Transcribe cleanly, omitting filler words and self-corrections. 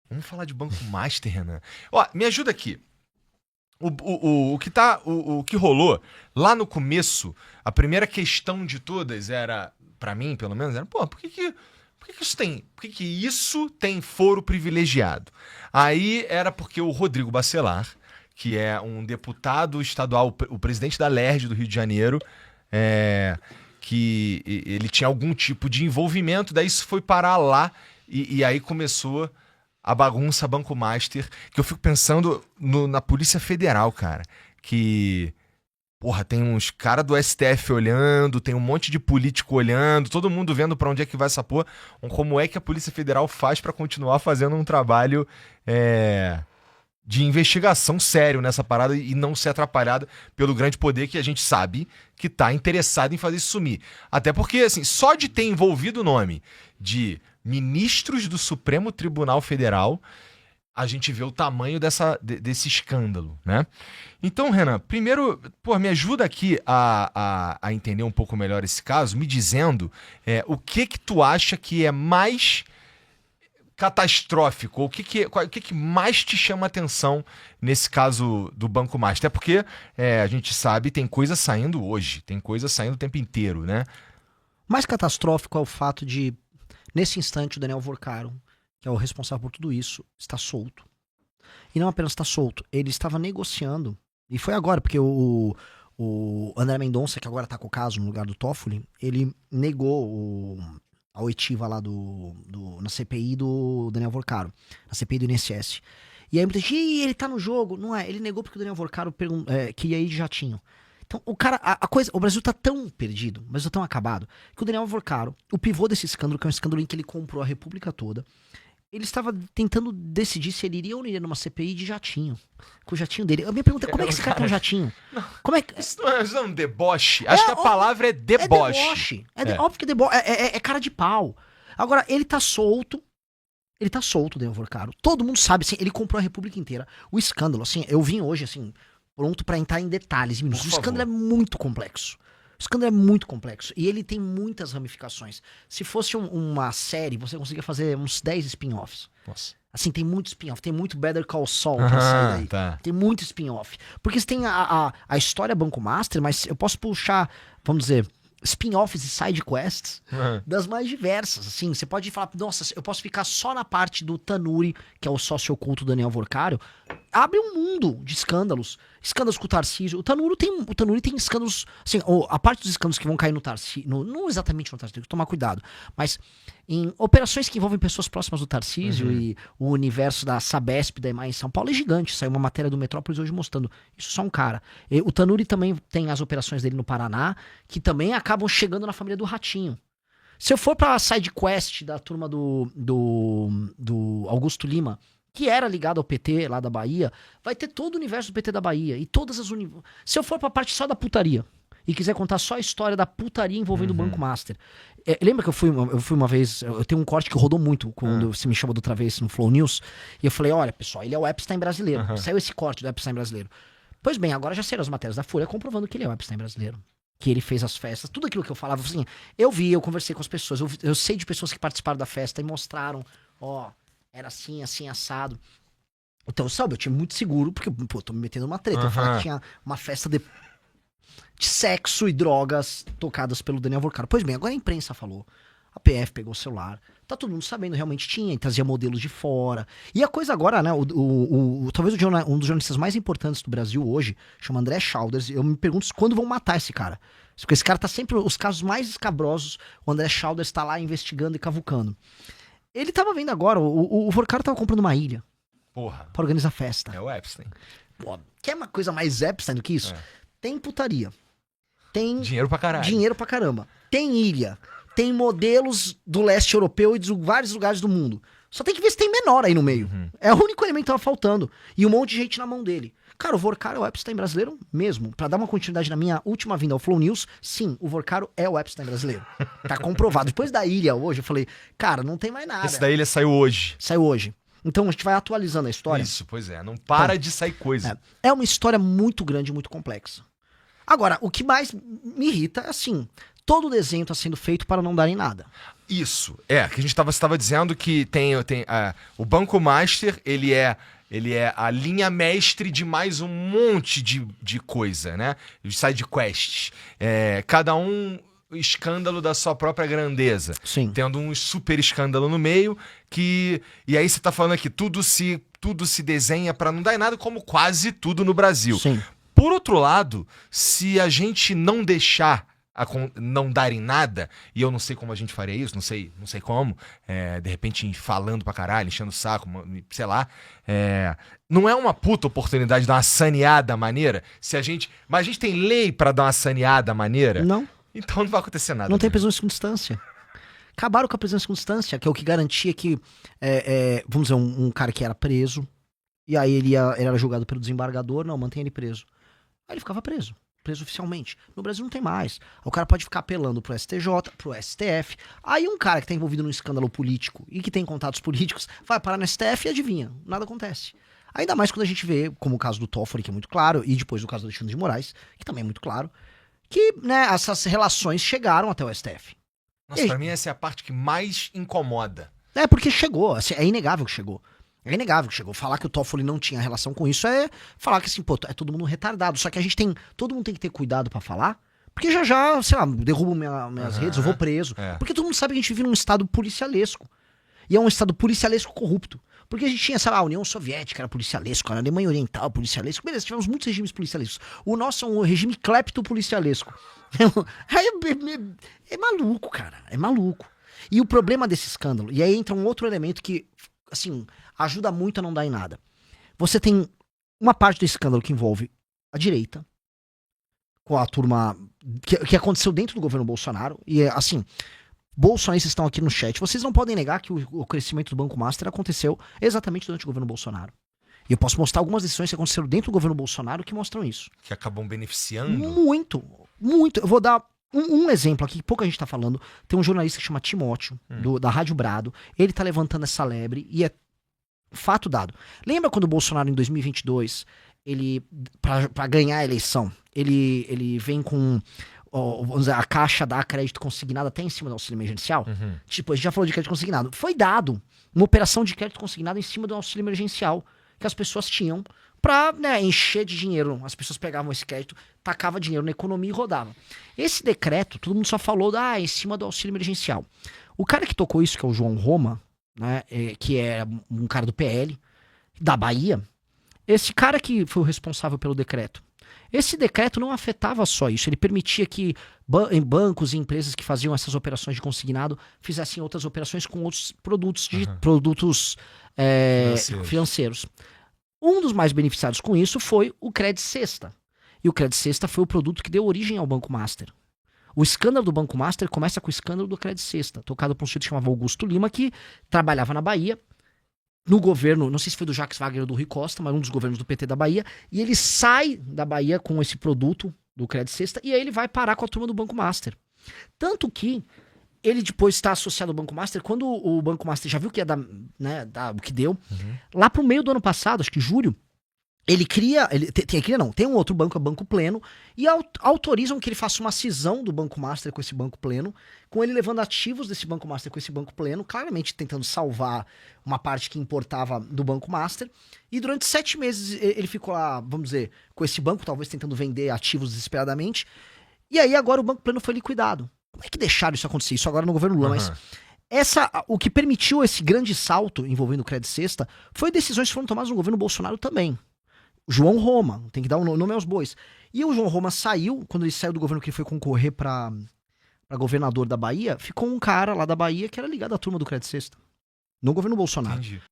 Vamos falar de Banco Master, Renan. Ó, me ajuda aqui. O que rolou lá no começo, a primeira questão de todas era, pra mim, pelo menos, era, pô, por que isso tem foro privilegiado? Aí era porque o Rodrigo Bacelar, que é um deputado estadual, o presidente da LERJ do Rio de Janeiro, que ele tinha algum tipo de envolvimento, daí isso foi parar lá e aí começou a bagunça Banco Master, que eu fico pensando na Polícia Federal, cara, que, porra, tem uns caras do STF olhando, tem um monte de político olhando, todo mundo vendo pra onde é que vai essa porra, como é que a Polícia Federal faz pra continuar fazendo um trabalho de investigação sério nessa parada e não ser atrapalhada pelo grande poder que a gente sabe que tá interessado em fazer isso sumir. Até porque, assim, só de ter envolvido o nome de ministros do Supremo Tribunal Federal, a gente vê o tamanho desse escândalo, né? Então, Renan, primeiro, pô, me ajuda aqui a entender um pouco melhor esse caso, me dizendo o que tu acha que é mais catastrófico, o que mais te chama a atenção nesse caso do Banco Master? Até porque a gente sabe, tem coisa saindo hoje, tem coisa saindo o tempo inteiro, né? Mais catastrófico é o fato de, nesse instante, o Daniel Vorcaro, que é o responsável por tudo isso, está solto. E não apenas está solto, ele estava negociando, e foi agora, porque o André Mendonça, que agora está com o caso no lugar do Toffoli, ele negou a oitiva lá na CPI do Daniel Vorcaro, na CPI do INSS. E aí muita gente, ele tá no jogo. Não é, ele negou porque o Daniel Vorcaro queria ir de jatinho. Então, o Brasil tá tão perdido, o Brasil tá tão acabado, que o Daniel Vorcaro, o pivô desse escândalo, que é um escândalo em que ele comprou a República toda, ele estava tentando decidir se ele iria ou não iria numa CPI de jatinho. Com o jatinho dele. A minha pergunta é, como é que esse cara tem um jatinho? Como é que... Isso não é um deboche? Acho que a palavra é deboche. É deboche. Óbvio que é deboche. É cara de pau. Agora, ele tá solto. Ele tá solto, o Daniel Vorcaro. Todo mundo sabe, assim, ele comprou a República inteira. O escândalo, assim, eu vim hoje, assim, pronto pra entrar em detalhes. O escândalo é muito complexo. O escândalo é muito complexo. E ele tem muitas ramificações. Se fosse uma série, você conseguia fazer uns 10 spin-offs. Nossa. Assim, tem muito spin-off. Tem muito Better Call Saul pra sair daí. Tá. Tem muito spin-off. Porque você tem a história Banco Master, mas eu posso puxar, vamos dizer, spin-offs e side quests das mais diversas. Assim, você pode falar, nossa, eu posso ficar só na parte do Tanuri, que é o sócio oculto Daniel Vorcaro. Abre um mundo de escândalos. Escândalos com o Tarcísio. O Tanuri tem escândalos. Assim, a parte dos escândalos que vão cair no Tarcísio. Não exatamente no Tarcísio, tem que tomar cuidado. Mas em operações que envolvem pessoas próximas do Tarcísio e o universo da Sabesp, da EMAI em São Paulo é gigante. Saiu uma matéria do Metrópolis hoje mostrando. Isso só um cara. E o Tanuri também tem as operações dele no Paraná, que também acabam chegando na família do Ratinho. Se eu for pra side quest da turma do Augusto Lima, que era ligado ao PT lá da Bahia, vai ter todo o universo do PT da Bahia. E todas as Se eu for pra parte só da putaria e quiser contar só a história da putaria envolvendo o Banco Master. Lembra que eu fui uma vez, eu tenho um corte que rodou muito quando você me chamou da outra vez no Flow News, e eu falei, olha pessoal, ele é o Epstein brasileiro. Saiu esse corte do Epstein brasileiro. Pois bem, agora já saíram as matérias da Folha comprovando que ele é o Epstein brasileiro. Que ele fez as festas, tudo aquilo que eu falava, assim, eu conversei com as pessoas, eu sei de pessoas que participaram da festa e mostraram, era assim, assim, assado. Então, sabe, eu tinha muito seguro, porque, pô, tô me metendo numa treta. Eu falei que tinha uma festa de sexo e drogas tocadas pelo Daniel Vorcaro. Pois bem, agora a imprensa falou. A PF pegou o celular. Tá todo mundo sabendo, realmente tinha, e trazia modelos de fora. E a coisa agora, né, talvez um dos jornalistas mais importantes do Brasil hoje, chama André Schauders, eu me pergunto quando vão matar esse cara. Porque esse cara tá sempre, os casos mais escabrosos, o André Schauders tá lá investigando e cavucando. Ele tava vendo agora, o Vorcaro tava comprando uma ilha. Porra. Pra organizar festa. É o Epstein. Pô, quer uma coisa mais Epstein do que isso? Tem putaria. Tem dinheiro pra caralho. Dinheiro pra caramba. Tem ilha. Tem modelos do leste europeu e de vários lugares do mundo. Só tem que ver se tem menor aí no meio. É o único elemento que tava faltando. E um monte de gente na mão dele. Cara, o Vorcaro é o Epstein brasileiro mesmo. Pra dar uma continuidade na minha última vinda ao Flow News, sim, o Vorcaro é o Epstein brasileiro. Tá comprovado. Depois da ilha hoje, eu falei, cara, não tem mais nada. Esse da ilha saiu hoje. Saiu hoje. Então a gente vai atualizando a história. Isso, pois é. Não para de sair coisa. É uma história muito grande, muito complexa. Agora, o que mais me irrita é assim, todo o desenho está sendo feito para não dar em nada. Isso, que a gente estava dizendo que tem o Banco Master, ele é a linha mestre de mais um monte de coisa, né? Side quests. Cada um escândalo da sua própria grandeza. Sim. Tendo um super escândalo no meio, e aí você tá falando que tudo se desenha para não dar em nada, como quase tudo no Brasil. Sim. Por outro lado, se a gente não deixar não dar em nada, e eu não sei como a gente faria isso, não sei como, de repente falando pra caralho, enchendo o saco, sei lá, não é uma puta oportunidade de dar uma saneada maneira? Mas a gente tem lei pra dar uma saneada maneira? Não. Então não vai acontecer nada. Não tem prisão em segunda instância. Acabaram com a prisão em segunda instância, que é o que garantia que, vamos dizer, um cara que era preso, e aí ele era julgado pelo desembargador, não, mantém ele preso. Aí ele ficava preso oficialmente. No Brasil não tem mais. O cara pode ficar apelando pro STJ, pro STF. Aí um cara que tá envolvido num escândalo político e que tem contatos políticos vai parar no STF e adivinha, nada acontece. Ainda mais quando a gente vê, como o caso do Toffoli, que é muito claro, e depois o caso do Alexandre de Moraes, que também é muito claro, que, né, essas relações chegaram até o STF. Nossa, pra mim essa é a parte que mais incomoda. Porque chegou, assim, é inegável que chegou. É inegável que chegou. Falar que o Toffoli não tinha relação com isso é falar que, assim, pô, é todo mundo retardado. Só que todo mundo tem que ter cuidado pra falar, porque já, sei lá, derrubo minhas redes, eu vou preso. Porque todo mundo sabe que a gente vive num estado policialesco. E é um estado policialesco corrupto. Porque a gente tinha, sei lá, a União Soviética era policialesco, a Alemanha Oriental policialesco. Beleza, tivemos muitos regimes policialescos. O nosso é um regime clepto-policialesco. É maluco, cara. É maluco. E o problema desse escândalo, e aí entra um outro elemento que, assim, ajuda muito a não dar em nada. Você tem uma parte do escândalo que envolve a direita, com a turma que aconteceu dentro do governo Bolsonaro, e assim, bolsonaristas estão aqui no chat, vocês não podem negar que o crescimento do Banco Master aconteceu exatamente durante o governo Bolsonaro. E eu posso mostrar algumas decisões que aconteceram dentro do governo Bolsonaro que mostram isso. Que acabam beneficiando? Muito, muito. Eu vou dar um exemplo aqui, que pouca gente tá falando. Tem um jornalista que chama Timóteo, da Rádio Brado. Ele tá levantando essa lebre e é fato dado. Lembra quando o Bolsonaro, em 2022, pra ganhar a eleição, ele vem com, vamos dizer, a Caixa dá crédito consignado até em cima do auxílio emergencial? Tipo, a gente já falou de crédito consignado. Foi dado uma operação de crédito consignado em cima do auxílio emergencial que as pessoas tinham pra, né, encher de dinheiro. As pessoas pegavam esse crédito, tacavam dinheiro na economia e rodavam. Esse decreto, todo mundo só falou em cima do auxílio emergencial. O cara que tocou isso, que é o João Roma, né, que é um cara do PL, da Bahia, esse cara que foi o responsável pelo decreto. Esse decreto não afetava só isso, ele permitia que bancos e empresas que faziam essas operações de consignado fizessem outras operações com outros produtos, financeiros. Um dos mais beneficiados com isso foi o Credit Sexta. E o Credit Sexta foi o produto que deu origem ao Banco Master. O escândalo do Banco Master começa com o escândalo do Credit Sexta, tocado por um sujeito que chamava Augusto Lima, que trabalhava na Bahia, no governo, não sei se foi do Jacques Wagner ou do Rui Costa, mas um dos governos do PT da Bahia, e ele sai da Bahia com esse produto do Credit Sexta, e aí ele vai parar com a turma do Banco Master. Tanto que ele depois está associado ao Banco Master, quando o Banco Master já viu que ia dar, né, o que deu, lá pro meio do ano passado, acho que julho, tem um outro banco, é o Banco Pleno, e autorizam que ele faça uma cisão do Banco Master com esse Banco Pleno, com ele levando ativos desse Banco Master com esse Banco Pleno, claramente tentando salvar uma parte que importava do Banco Master, e durante 7 meses ele ficou lá, vamos dizer, com esse banco, talvez tentando vender ativos desesperadamente, e aí agora o Banco Pleno foi liquidado. Como é que deixaram isso acontecer? Isso agora no governo Lula, mas o que permitiu esse grande salto envolvendo o Credit Sexta foi decisões que foram tomadas no governo Bolsonaro também. João Roma, tem que dar o nome aos bois. E o João Roma saiu, quando ele saiu do governo que ele foi concorrer pra governador da Bahia, ficou um cara lá da Bahia que era ligado à turma do Credit Sexta. No governo Bolsonaro. Entendi.